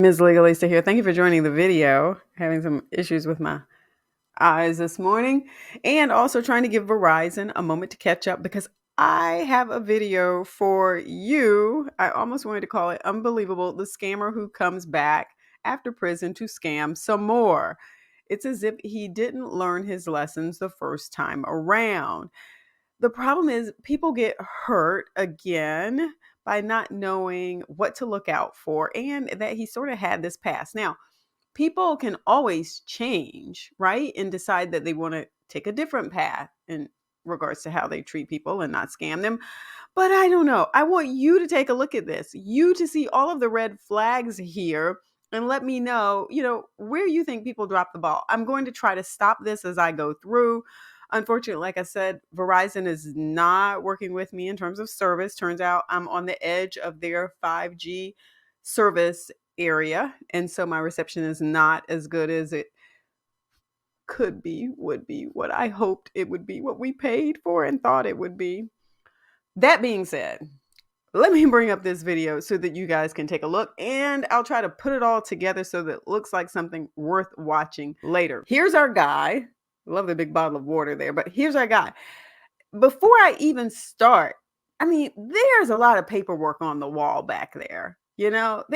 Ms Legalista here. Thank you for joining the video. Having some issues with my eyes this morning, and also trying to give Verizon a moment to catch up because I have a video for you. I almost wanted to call it Unbelievable, the scammer who comes back after prison to scam some more. It's as if he didn't learn his lessons the first time around. The problem is people get hurt again by not knowing what to look out for, and that he sort of had this past. Now, people can always change, right? And decide that they want to take a different path in regards to how they treat people and not scam them. But I don't know. I want you to take a look at this, you to see all of the red flags here and let me know, where you think people drop the ball. I'm going to try to stop this as I go through. Unfortunately, like I said, Verizon is not working with me in terms of service. Turns out I'm on the edge of their 5G service area. And so my reception is not as good as it could be, would be, what I hoped it would be, what we paid for and thought it would be. That being said, let me bring up this video so that you guys can take a look, and I'll try to put it all together so that it looks like something worth watching later. Here's our guy. Love the big bottle of water there, but here's our guy. Before I even start, I mean, there's a lot of paperwork on the wall back there. Let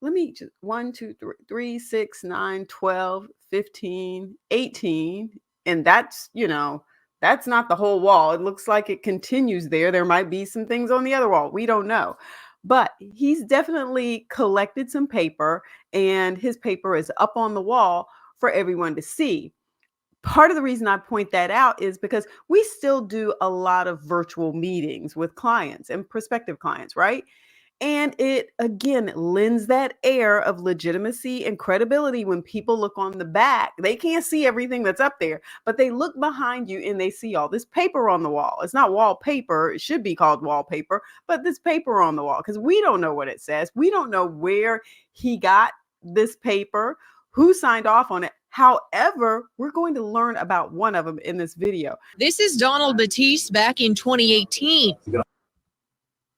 me just 1, 2, 3, 3, 6, 9, 12, 15, 18. And that's not the whole wall. It looks like it continues there. There might be some things on the other wall. We don't know. But he's definitely collected some paper, and his paper is up on the wall for everyone to see. Part of the reason I point that out is because we still do a lot of virtual meetings with clients and prospective clients, right? And it again lends that air of legitimacy and credibility when people look on the back. They can't see everything that's up there, but they look behind you and they see all this paper on the wall. It's not wallpaper. It should be called wallpaper, but this paper on the wall, because we don't know what it says. We don't know where he got this paper, who signed off on it. However, we're going to learn about one of them in this video. This is Donald Batiste back in 2018.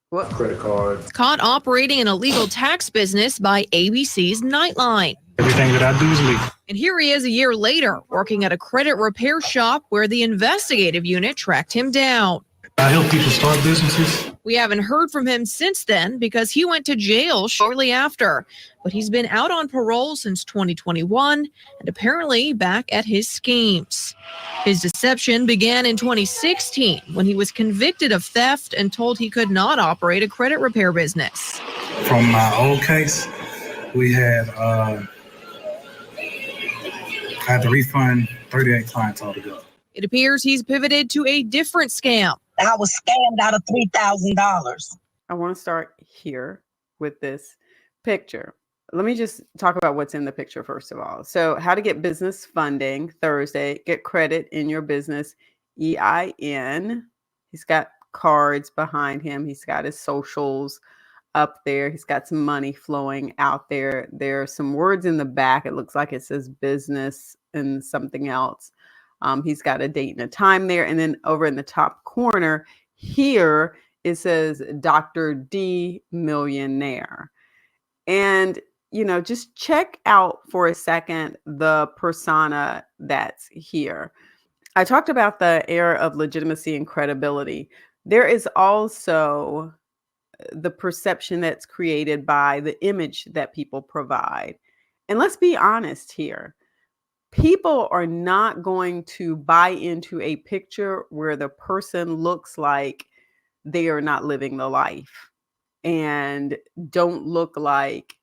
What? Credit cards. Caught operating an illegal tax business by ABC's Nightline. Everything that I do is legal. And here he is a year later, working at a credit repair shop where the investigative unit tracked him down. I help people start businesses. We haven't heard from him since then because he went to jail shortly after. But he's been out on parole since 2021 and apparently back at his schemes. His deception began in 2016 when he was convicted of theft and told he could not operate a credit repair business. From my old case, we had I had to refund 38 clients altogether. It appears he's pivoted to a different scam. I was scammed out of $3,000. I want to start here with this picture. Let me just talk about what's in the picture first of all. So, how to get business funding Thursday, get credit in your business, EIN. He's got cards behind him. He's got his socials up there. He's got some money flowing out there. There are some words in the back. It looks like it says business and something else. He's got a date and a time there. And then over in the top corner here, it says Dr. D Millionaire. And, just check out for a second the persona that's here. I talked about the air of legitimacy and credibility. There is also the perception that's created by the image that people provide. And let's be honest here. People are not going to buy into a picture where the person looks like they are not living the life and don't look like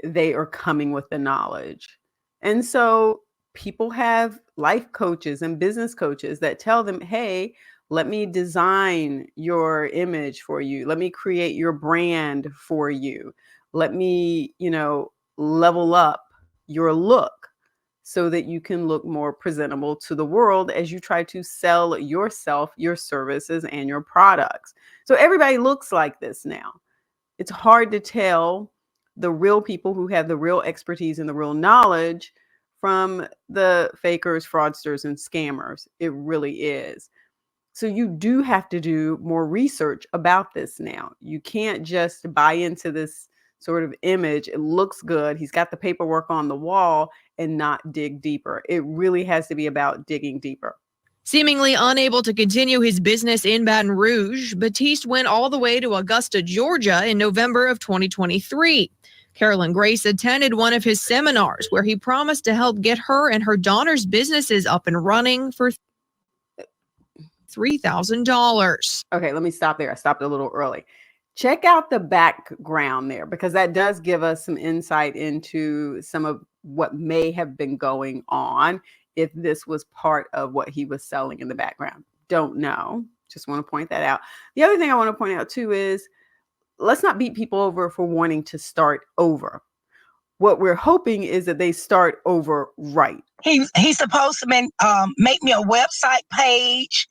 they are coming with the knowledge. And so people have life coaches and business coaches that tell them, hey, let me design your image for you. Let me create your brand for you. Let me, level up your look so that you can look more presentable to the world as you try to sell yourself, your services, and your products. So everybody looks like this now. It's hard to tell the real people who have the real expertise and the real knowledge from the fakers, fraudsters, and scammers. It really is. So you do have to do more research about this now. You can't just buy into this sort of image. It looks good. He's got the paperwork on the wall and not dig deeper. It really has to be about digging deeper. Seemingly unable to continue his business in Baton Rouge, Batiste went all the way to Augusta, Georgia in November of 2023. Carolyn Grace attended one of his seminars where he promised to help get her and her daughter's businesses up and running for $3,000. Okay, let me stop there. I stopped a little early. Check out the background there, because that does give us some insight into some of what may have been going on if this was part of what he was selling in the background. Don't know. Just want to point that out. The other thing I want to point out too is, let's not beat people over for wanting to start over. What we're hoping is that they start over right. He's supposed to make me a website page.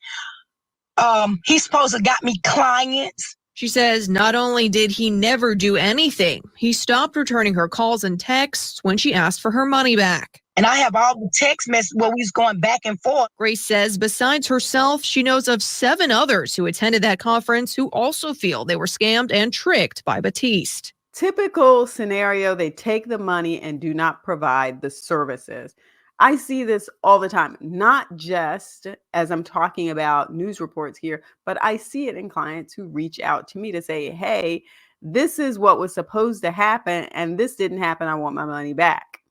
He's supposed to got me clients. She says not only did he never do anything, he stopped returning her calls and texts when she asked for her money back. And I have all the text messages where we was going back and forth. Grace says besides herself, she knows of 7 others who attended that conference who also feel they were scammed and tricked by Batiste. Typical scenario, they take the money and do not provide the services. I see this all the time, not just as I'm talking about news reports here, but I see it in clients who reach out to me to say, hey, this is what was supposed to happen and this didn't happen. I want my money back.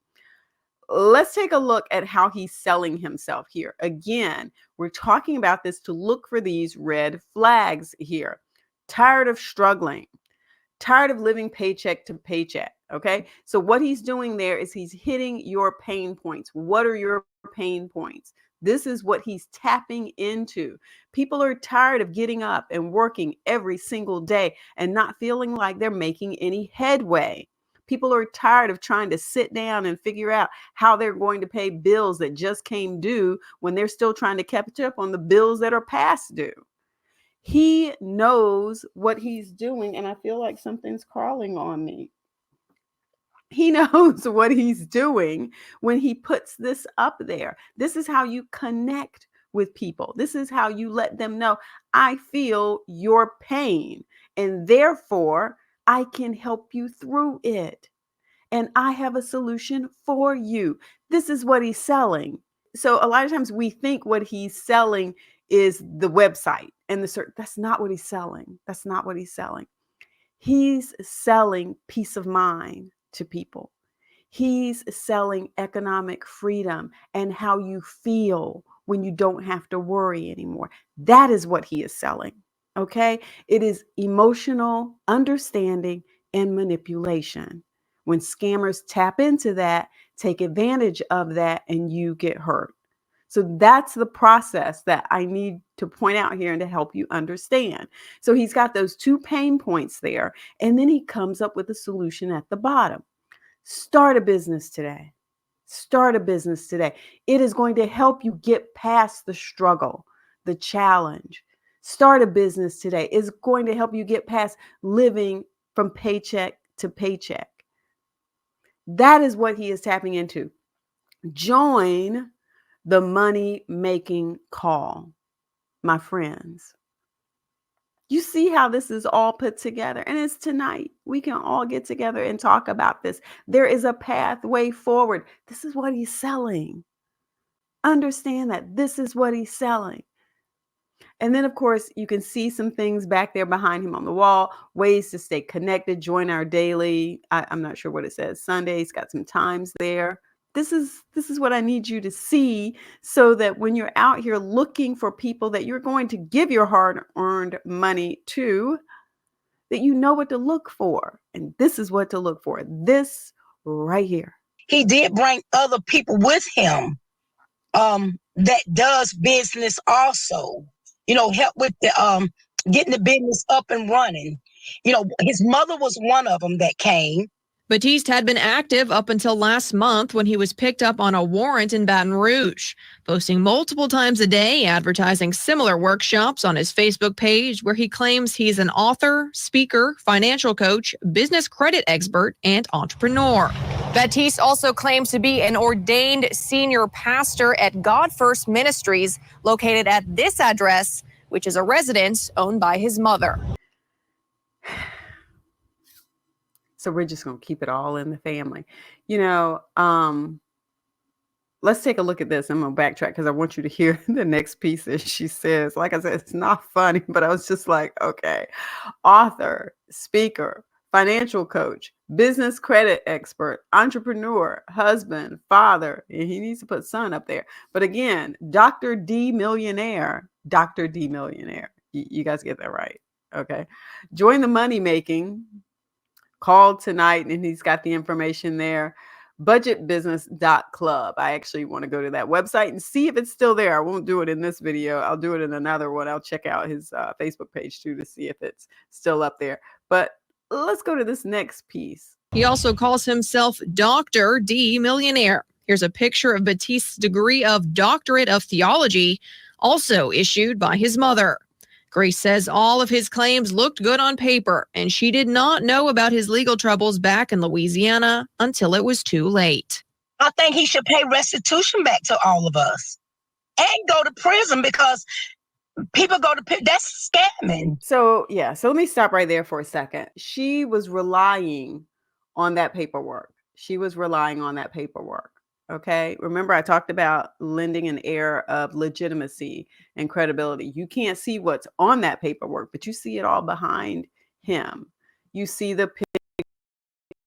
Let's take a look at how he's selling himself here. Again, we're talking about this to look for these red flags here. Tired of struggling. Tired of living paycheck to paycheck. Okay. So what he's doing there is he's hitting your pain points. What are your pain points? This is what he's tapping into. People are tired of getting up and working every single day and not feeling like they're making any headway. People are tired of trying to sit down and figure out how they're going to pay bills that just came due when they're still trying to catch up on the bills that are past due. He knows what he's doing, and I feel like something's crawling on me. He knows what he's doing when he puts this up there. This is how you connect with people. This is how you let them know, I feel your pain, and therefore I can help you through it. And I have a solution for you. This is what he's selling. So a lot of times we think what he's selling is the website and the search. That's not what he's selling. That's not what he's selling. He's selling peace of mind to people. He's selling economic freedom and how you feel when you don't have to worry anymore. That is what he is selling. Okay. It is emotional understanding and manipulation. When scammers tap into that, take advantage of that, and you get hurt. So that's the process that I need to point out here and to help you understand. So he's got those 2 pain points there, and then he comes up with a solution at the bottom. Start a business today. Start a business today. It is going to help you get past the struggle, the challenge. Start a business today. It's going to help you get past living from paycheck to paycheck. That is what he is tapping into. Join the money-making call, my friends. You see how this is all put together, and it's tonight. We can all get together and talk about this. There is a pathway forward. This is what he's selling. Understand that this is what he's selling. And then, of course, you can see some things back there behind him on the wall, ways to stay connected, join our daily, I'm not sure what it says, Sundays, got some times there. This is what I need you to see so that when you're out here looking for people that you're going to give your hard-earned money to, that you know what to look for. And this is what to look for. This right here. He did bring other people with him that does business also. Help with the getting the business up and running. His mother was one of them that came. Batiste had been active up until last month when he was picked up on a warrant in Baton Rouge, posting multiple times a day, advertising similar workshops on his Facebook page where he claims he's an author, speaker, financial coach, business credit expert, and entrepreneur. Batiste also claims to be an ordained senior pastor at God First Ministries, located at this address, which is a residence owned by his mother. So we're just going to keep it all in the family. You know, let's take a look at this. I'm going to backtrack because I want you to hear the next piece that she says. Like I said, it's not funny, but I was just like, okay. Author, speaker, financial coach, business credit expert, entrepreneur, husband, father, and he needs to put son up there. But again, Dr. D Millionaire, Dr. D Millionaire. You guys get that right. Okay. Join the money making. Call tonight, and he's got the information there. Budgetbusiness.club. I actually want to go to that website and see if it's still there. I won't do it in this video. I'll do it in another one. I'll check out his Facebook page too to see if it's still up there. But let's go to this next piece. He also calls himself Dr. D Millionaire. Here's a picture of Batiste's degree of Doctorate of Theology, also issued by his mother. Grace says all of his claims looked good on paper, and she did not know about his legal troubles back in Louisiana until it was too late. I think he should pay restitution back to all of us and go to prison, because people go to prison. That's scamming. So let me stop right there for a second. She was relying on that paperwork. Okay. Remember, I talked about lending an air of legitimacy and credibility. You can't see what's on that paperwork, but you see it all behind him. You see the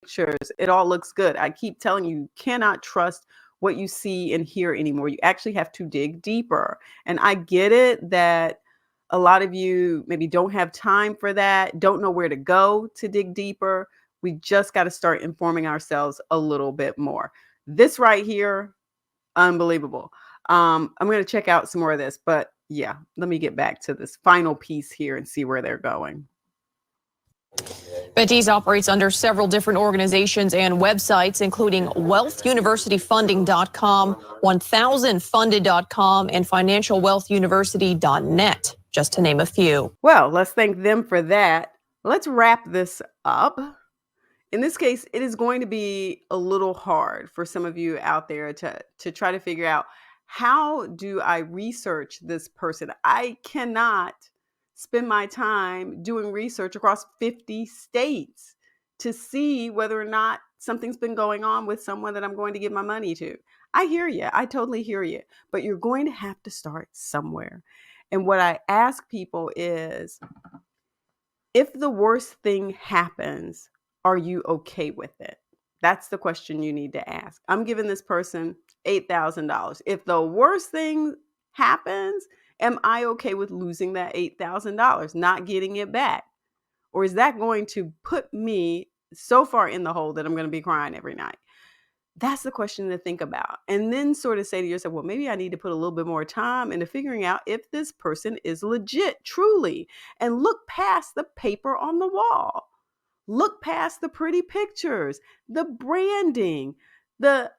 pictures. It all looks good. I keep telling you, you cannot trust what you see and hear anymore. You actually have to dig deeper. And I get it that a lot of you maybe don't have time for that, don't know where to go to dig deeper. We just got to start informing ourselves a little bit more. This right here, unbelievable. I'm going to check out some more of this, but yeah, let me get back to this final piece here and see where they're going. Batiste operates under several different organizations and websites, including wealthuniversityfunding.com, 1000funded.com, and financialwealthuniversity.net, just to name a few. Well, let's thank them for that. Let's wrap this up. In this case, it is going to be a little hard for some of you out there to try to figure out, how do I research this person? I cannot spend my time doing research across 50 states to see whether or not something's been going on with someone that I'm going to give my money to. I hear you. I totally hear you. But you're going to have to start somewhere. And what I ask people is, if the worst thing happens, are you okay with it? That's the question you need to ask. I'm giving this person $8,000. If the worst thing happens, am I okay with losing that $8,000, not getting it back? Or is that going to put me so far in the hole that I'm going to be crying every night? That's the question to think about. And then sort of say to yourself, well, maybe I need to put a little bit more time into figuring out if this person is legit, truly, and look past the paper on the wall. Look past the pretty pictures, the branding, the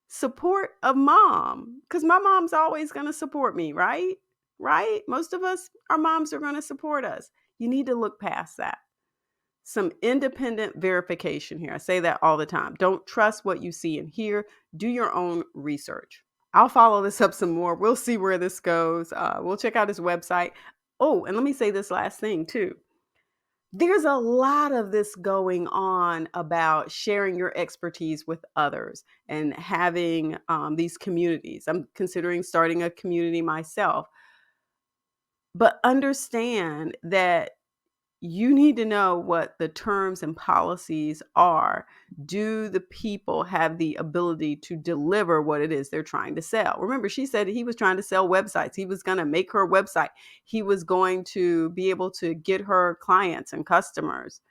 support of mom, because my mom's always going to support me, right? Most of us, our moms are going to support us. You need to look past that. Some independent verification here. I say that all the time. Don't trust what you see and hear. Do your own research. I'll follow this up some more. We'll see where this goes. We'll check out his website. Oh, and let me say this last thing too. There's a lot of this going on about sharing your expertise with others and having these communities. I'm considering starting a community myself. But understand that you need to know what the terms and policies are. Do the people have the ability to deliver what it is they're trying to sell? Remember, she said he was trying to sell websites. He was going to make her a website. He was going to be able to get her clients and customers.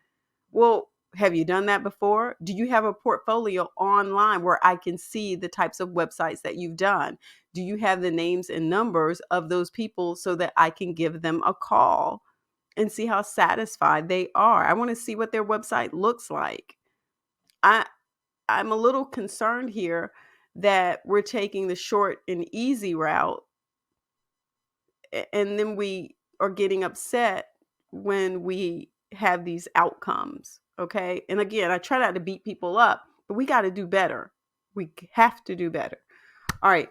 Well, have you done that before? Do you have a portfolio online where I can see the types of websites that you've done? Do you have the names and numbers of those people so that I can give them a call and see how satisfied they are? I want to see what their website looks like. I'm a little concerned here that we're taking the short and easy route, and then we are getting upset when we have these outcomes. Okay. And again, I try not to beat people up, but we got to do better. We have to do better. All right.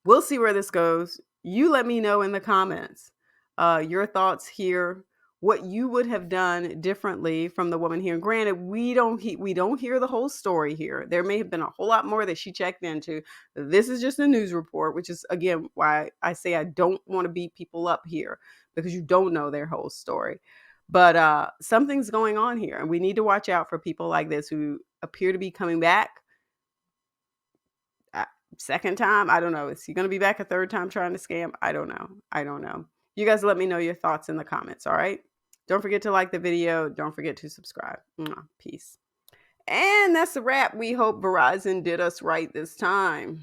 We'll see where this goes. You let me know in the comments your thoughts here. what you would have done differently from the woman here. And granted, we don't hear the whole story here. There may have been a whole lot more that she checked into. This is just a news report, which is again why I say I don't want to beat people up here, because you don't know their whole story. But something's going on here, and we need to watch out for people like this who appear to be coming back. Second time, I don't know. Is he going to be back a third time trying to scam? I don't know. You guys let me know your thoughts in the comments, all right? Don't forget to like the video. Don't forget to subscribe. Peace. And that's a wrap. We hope Verizon did us right this time.